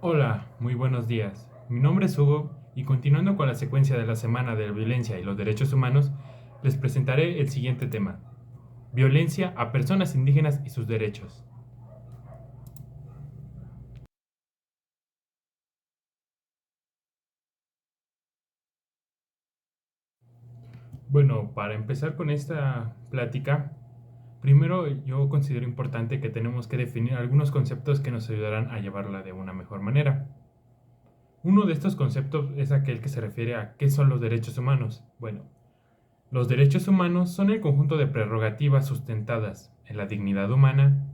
Hola, muy buenos días. Mi nombre es Hugo y continuando con la secuencia de la Semana de la Violencia y los Derechos Humanos, les presentaré el siguiente tema: violencia a personas indígenas y sus derechos. Bueno, para empezar con esta plática, primero yo considero importante que tenemos que definir algunos conceptos que nos ayudarán a llevarla de una mejor manera. Uno de estos conceptos es aquel que se refiere a qué son los derechos humanos. Bueno, los derechos humanos son el conjunto de prerrogativas sustentadas en la dignidad humana,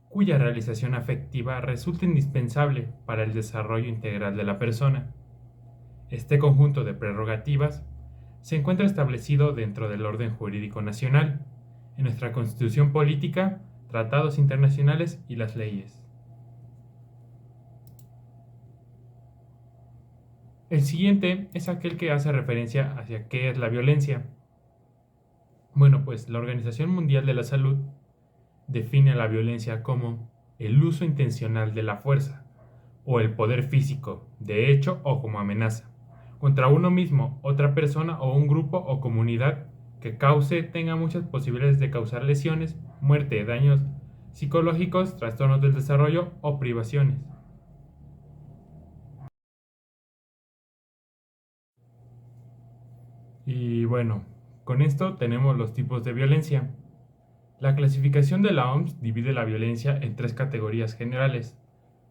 cuya realización afectiva resulta indispensable para el desarrollo integral de la persona. Este conjunto de prerrogativas se encuentra establecido dentro del orden jurídico nacional, en nuestra constitución política, tratados internacionales y las leyes. El siguiente es aquel que hace referencia hacia qué es la violencia. Bueno, pues la Organización Mundial de la Salud define a la violencia como el uso intencional de la fuerza o el poder físico, de hecho o como amenaza, contra uno mismo, otra persona o un grupo o comunidad que tenga muchas posibilidades de causar lesiones, muerte, daños psicológicos, trastornos del desarrollo o privaciones. Y bueno, con esto tenemos los tipos de violencia. La clasificación de la OMS divide la violencia en tres categorías generales,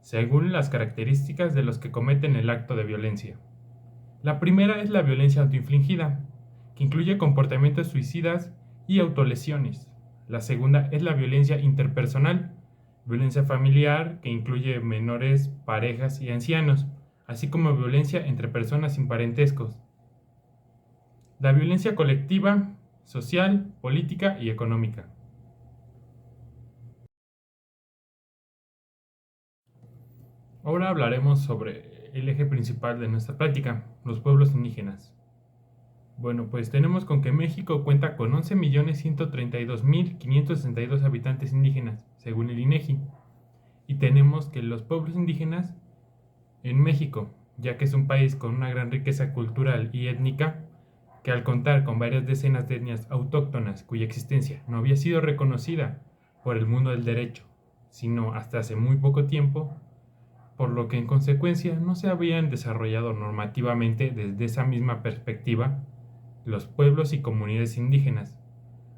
según las características de los que cometen el acto de violencia. La primera es la violencia autoinfligida, que incluye comportamientos suicidas y autolesiones. La segunda es la violencia interpersonal, violencia familiar, que incluye menores, parejas y ancianos, así como violencia entre personas sin parentescos. La violencia colectiva, social, política y económica. Ahora hablaremos sobre el eje principal de nuestra plática, los pueblos indígenas. Bueno, pues tenemos con que México cuenta con 11.132.562 habitantes indígenas, según el INEGI. Y tenemos que los pueblos indígenas en México, ya que es un país con una gran riqueza cultural y étnica, que al contar con varias decenas de etnias autóctonas cuya existencia no había sido reconocida por el mundo del derecho, sino hasta hace muy poco tiempo, por lo que en consecuencia no se habían desarrollado normativamente desde esa misma perspectiva, los pueblos y comunidades indígenas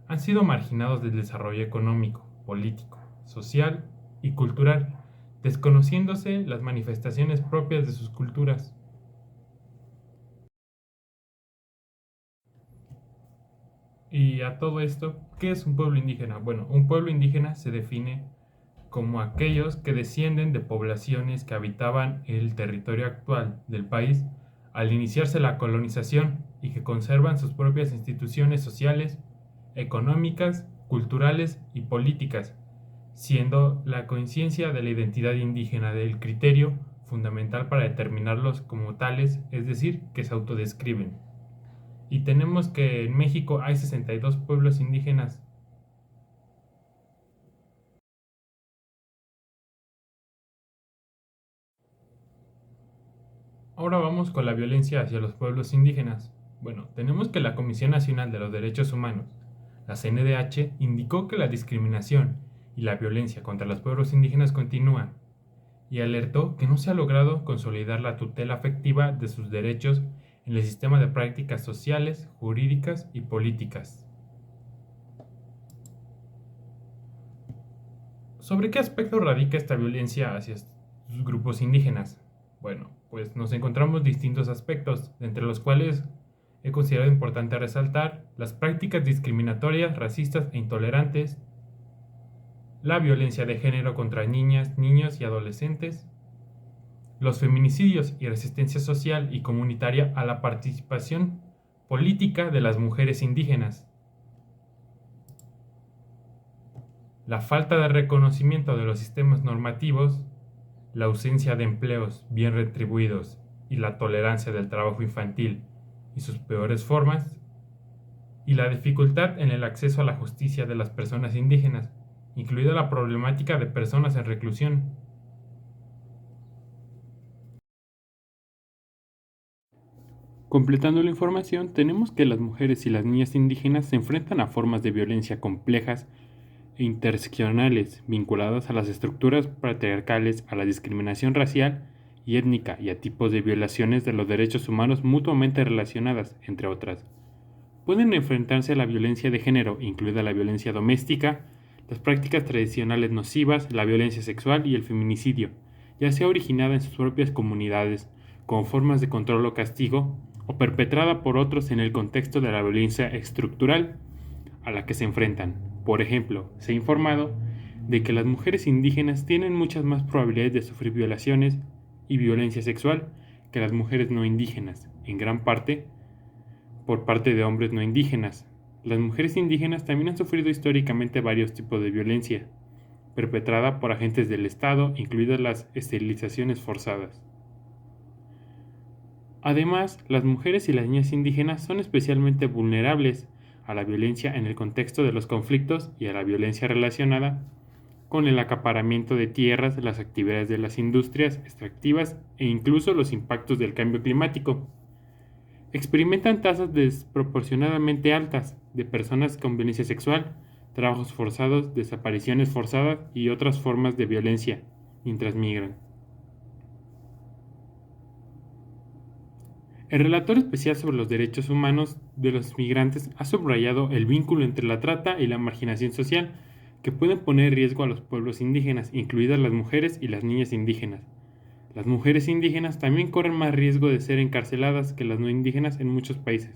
han sido marginados del desarrollo económico, político, social y cultural, desconociéndose las manifestaciones propias de sus culturas. Y a todo esto, ¿qué es un pueblo indígena? Bueno, un pueblo indígena se define como aquellos que descienden de poblaciones que habitaban el territorio actual del país al iniciarse la colonización y que conservan sus propias instituciones sociales, económicas, culturales y políticas, siendo la conciencia de la identidad indígena del criterio fundamental para determinarlos como tales, es decir, que se autodescriben. Y tenemos que en México hay 62 pueblos indígenas. Ahora vamos con la violencia hacia los pueblos indígenas. Bueno, tenemos que la Comisión Nacional de los Derechos Humanos, la CNDH, indicó que la discriminación y la violencia contra los pueblos indígenas continúan y alertó que no se ha logrado consolidar la tutela afectiva de sus derechos en el sistema de prácticas sociales, jurídicas y políticas. ¿Sobre qué aspecto radica esta violencia hacia sus grupos indígenas? Bueno, pues nos encontramos distintos aspectos, entre los cuales he considerado importante resaltar las prácticas discriminatorias, racistas e intolerantes, la violencia de género contra niñas, niños y adolescentes, los feminicidios y resistencia social y comunitaria a la participación política de las mujeres indígenas, la falta de reconocimiento de los sistemas normativos, la ausencia de empleos bien retribuidos y la tolerancia del trabajo infantil y sus peores formas, y la dificultad en el acceso a la justicia de las personas indígenas, incluida la problemática de personas en reclusión. Completando la información, tenemos que las mujeres y las niñas indígenas se enfrentan a formas de violencia complejas e interseccionales vinculadas a las estructuras patriarcales, a la discriminación racial y étnica y a tipos de violaciones de los derechos humanos mutuamente relacionadas, entre otras. Pueden enfrentarse a la violencia de género, incluida la violencia doméstica, las prácticas tradicionales nocivas, la violencia sexual y el feminicidio, ya sea originada en sus propias comunidades, con formas de control o castigo, o perpetrada por otros en el contexto de la violencia estructural a la que se enfrentan. Por ejemplo, se ha informado de que las mujeres indígenas tienen muchas más probabilidades de sufrir violaciones y violencia sexual que las mujeres no indígenas, en gran parte por parte de hombres no indígenas. Las mujeres indígenas también han sufrido históricamente varios tipos de violencia, perpetrada por agentes del Estado, incluidas las esterilizaciones forzadas. Además, las mujeres y las niñas indígenas son especialmente vulnerables a la violencia en el contexto de los conflictos y a la violencia relacionada con el acaparamiento de tierras, las actividades de las industrias extractivas e incluso los impactos del cambio climático. Experimentan tasas desproporcionadamente altas de personas con violencia sexual, trabajos forzados, desapariciones forzadas y otras formas de violencia mientras migran. El relator especial sobre los derechos humanos de los migrantes ha subrayado el vínculo entre la trata y la marginación social que pueden poner en riesgo a los pueblos indígenas, incluidas las mujeres y las niñas indígenas. Las mujeres indígenas también corren más riesgo de ser encarceladas que las no indígenas en muchos países.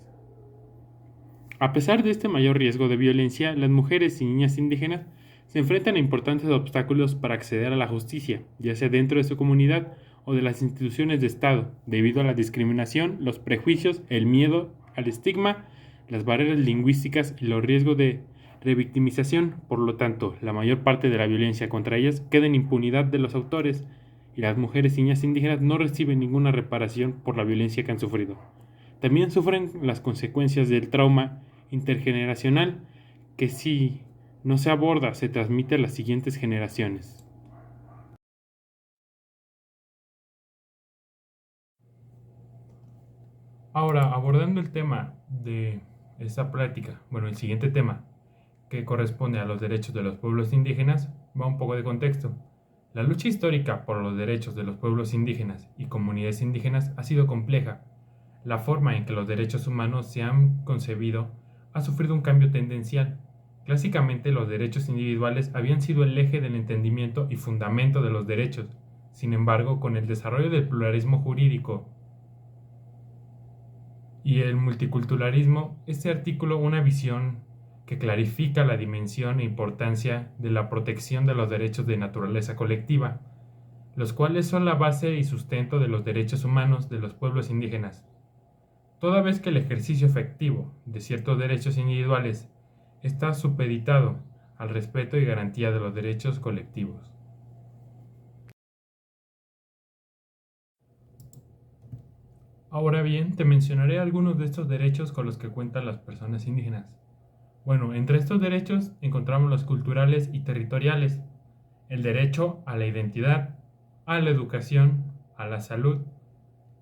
A pesar de este mayor riesgo de violencia, las mujeres y niñas indígenas se enfrentan a importantes obstáculos para acceder a la justicia, ya sea dentro de su comunidad o de las instituciones de Estado, debido a la discriminación, los prejuicios, el miedo, al estigma, las barreras lingüísticas y los riesgos de revictimización. Por lo tanto, la mayor parte de la violencia contra ellas queda en impunidad de los autores, y las mujeres y niñas indígenas no reciben ninguna reparación por la violencia que han sufrido. También sufren las consecuencias del trauma intergeneracional que, si no se aborda, se transmite a las siguientes generaciones. Ahora, abordando el tema de esta plática, el siguiente tema, que corresponde a los derechos de los pueblos indígenas, va un poco de contexto. La lucha histórica por los derechos de los pueblos indígenas y comunidades indígenas ha sido compleja. La forma en que los derechos humanos se han concebido ha sufrido un cambio tendencial. Clásicamente, los derechos individuales habían sido el eje del entendimiento y fundamento de los derechos. Sin embargo, con el desarrollo del pluralismo jurídico y el multiculturalismo, este artículo una visión que clarifica la dimensión e importancia de la protección de los derechos de naturaleza colectiva, los cuales son la base y sustento de los derechos humanos de los pueblos indígenas, toda vez que el ejercicio efectivo de ciertos derechos individuales está supeditado al respeto y garantía de los derechos colectivos. Ahora bien, te mencionaré algunos de estos derechos con los que cuentan las personas indígenas. Entre estos derechos encontramos los culturales y territoriales, el derecho a la identidad, a la educación, a la salud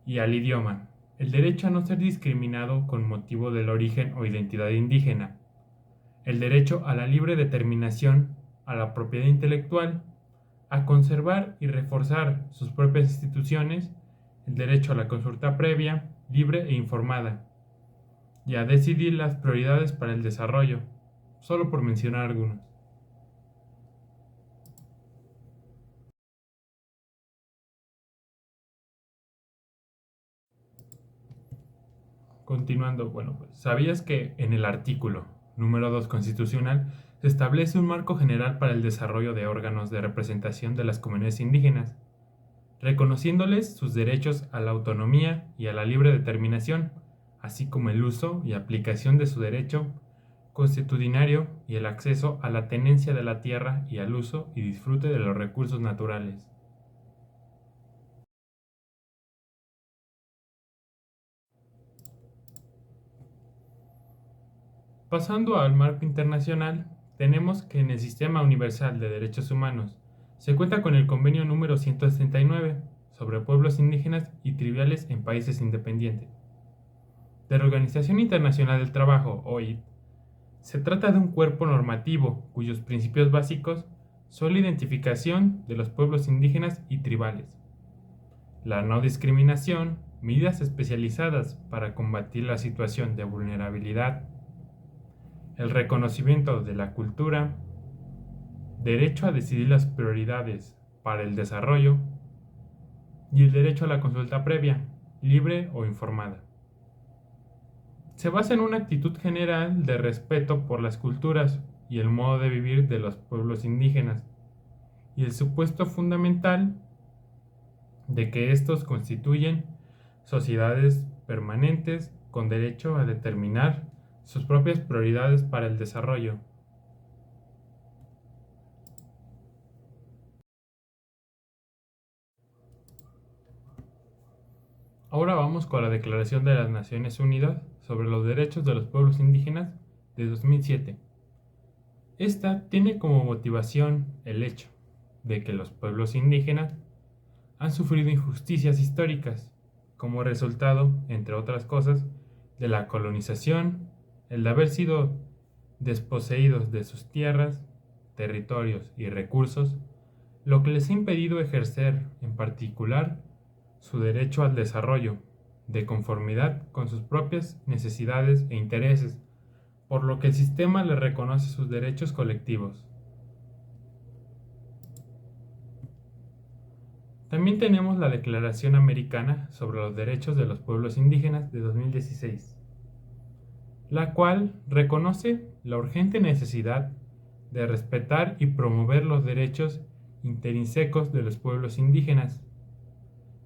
y al idioma, el derecho a no ser discriminado con motivo del origen o identidad indígena, el derecho a la libre determinación, a la propiedad intelectual, a conservar y reforzar sus propias instituciones, el derecho a la consulta previa, libre e informada, y a decidir las prioridades para el desarrollo, solo por mencionar algunos. Continuando, ¿sabías que en el artículo número 2 constitucional se establece un marco general para el desarrollo de órganos de representación de las comunidades indígenas, reconociéndoles sus derechos a la autonomía y a la libre determinación, así como el uso y aplicación de su derecho constitucionario y el acceso a la tenencia de la tierra y al uso y disfrute de los recursos naturales? Pasando al marco internacional, tenemos que en el Sistema Universal de Derechos Humanos se cuenta con el Convenio número 169 sobre pueblos indígenas y tribales en países independientes. de la Organización Internacional del Trabajo, OIT, se trata de un cuerpo normativo cuyos principios básicos son la identificación de los pueblos indígenas y tribales, la no discriminación, medidas especializadas para combatir la situación de vulnerabilidad, el reconocimiento de la cultura, derecho a decidir las prioridades para el desarrollo y el derecho a la consulta previa, libre o informada. Se basa en una actitud general de respeto por las culturas y el modo de vivir de los pueblos indígenas, y el supuesto fundamental de que estos constituyen sociedades permanentes con derecho a determinar sus propias prioridades para el desarrollo. Ahora vamos con la Declaración de las Naciones Unidas sobre los Derechos de los Pueblos Indígenas de 2007. Esta tiene como motivación el hecho de que los pueblos indígenas han sufrido injusticias históricas como resultado, entre otras cosas, de la colonización, el de haber sido desposeídos de sus tierras, territorios y recursos, lo que les ha impedido ejercer, en particular, su derecho al desarrollo, de conformidad con sus propias necesidades e intereses, por lo que el sistema les reconoce sus derechos colectivos. También tenemos la Declaración Americana sobre los Derechos de los Pueblos Indígenas de 2016, la cual reconoce la urgente necesidad de respetar y promover los derechos intrínsecos de los pueblos indígenas,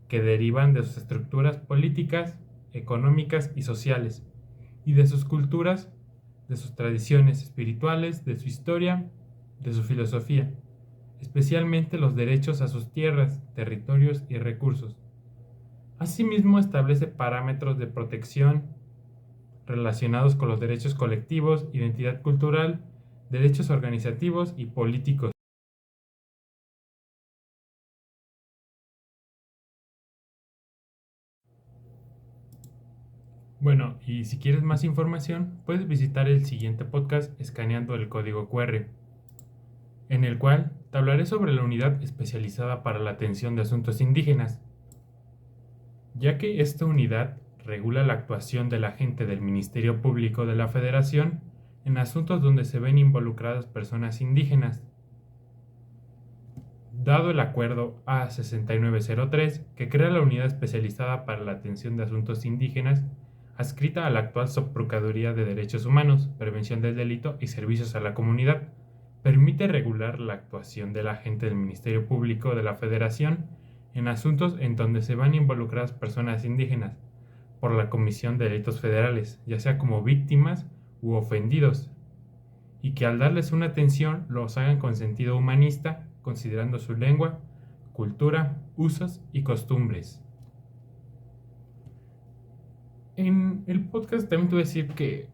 que derivan de sus estructuras políticas, económicas y sociales, y de sus culturas, de sus tradiciones espirituales, de su historia, de su filosofía, especialmente los derechos a sus tierras, territorios y recursos. Asimismo, establece parámetros de protección relacionados con los derechos colectivos, identidad cultural, derechos organizativos y políticos. Bueno, y si quieres más información, puedes visitar el siguiente podcast escaneando el código QR, en el cual te hablaré sobre la unidad especializada para la atención de asuntos indígenas, ya que esta unidad regula la actuación del agente del Ministerio Público de la Federación en asuntos donde se ven involucradas personas indígenas. Dado el acuerdo A6903, que crea la unidad especializada para la atención de asuntos indígenas, adscrita a la actual Subprocuraduría de Derechos Humanos, Prevención del Delito y Servicios a la Comunidad, permite regular la actuación del agente del Ministerio Público de la Federación en asuntos en donde se van involucradas personas indígenas por la comisión de delitos federales, ya sea como víctimas u ofendidos, y que al darles una atención los hagan con sentido humanista, considerando su lengua, cultura, usos y costumbres. En el podcast también te voy a decir que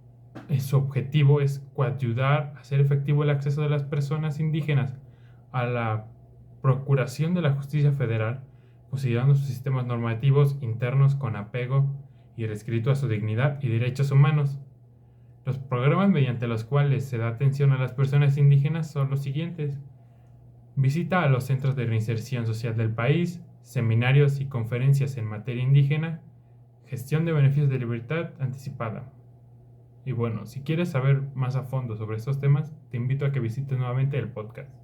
su objetivo es coadyuvar a hacer efectivo el acceso de las personas indígenas a la procuración de la justicia federal, considerando sus sistemas normativos internos con apego y respeto a su dignidad y derechos humanos. Los programas mediante los cuales se da atención a las personas indígenas son los siguientes: visita a los centros de reinserción social del país, seminarios y conferencias en materia indígena, gestión de beneficios de libertad anticipada. Y bueno, si quieres saber más a fondo sobre estos temas, te invito a que visites nuevamente el podcast.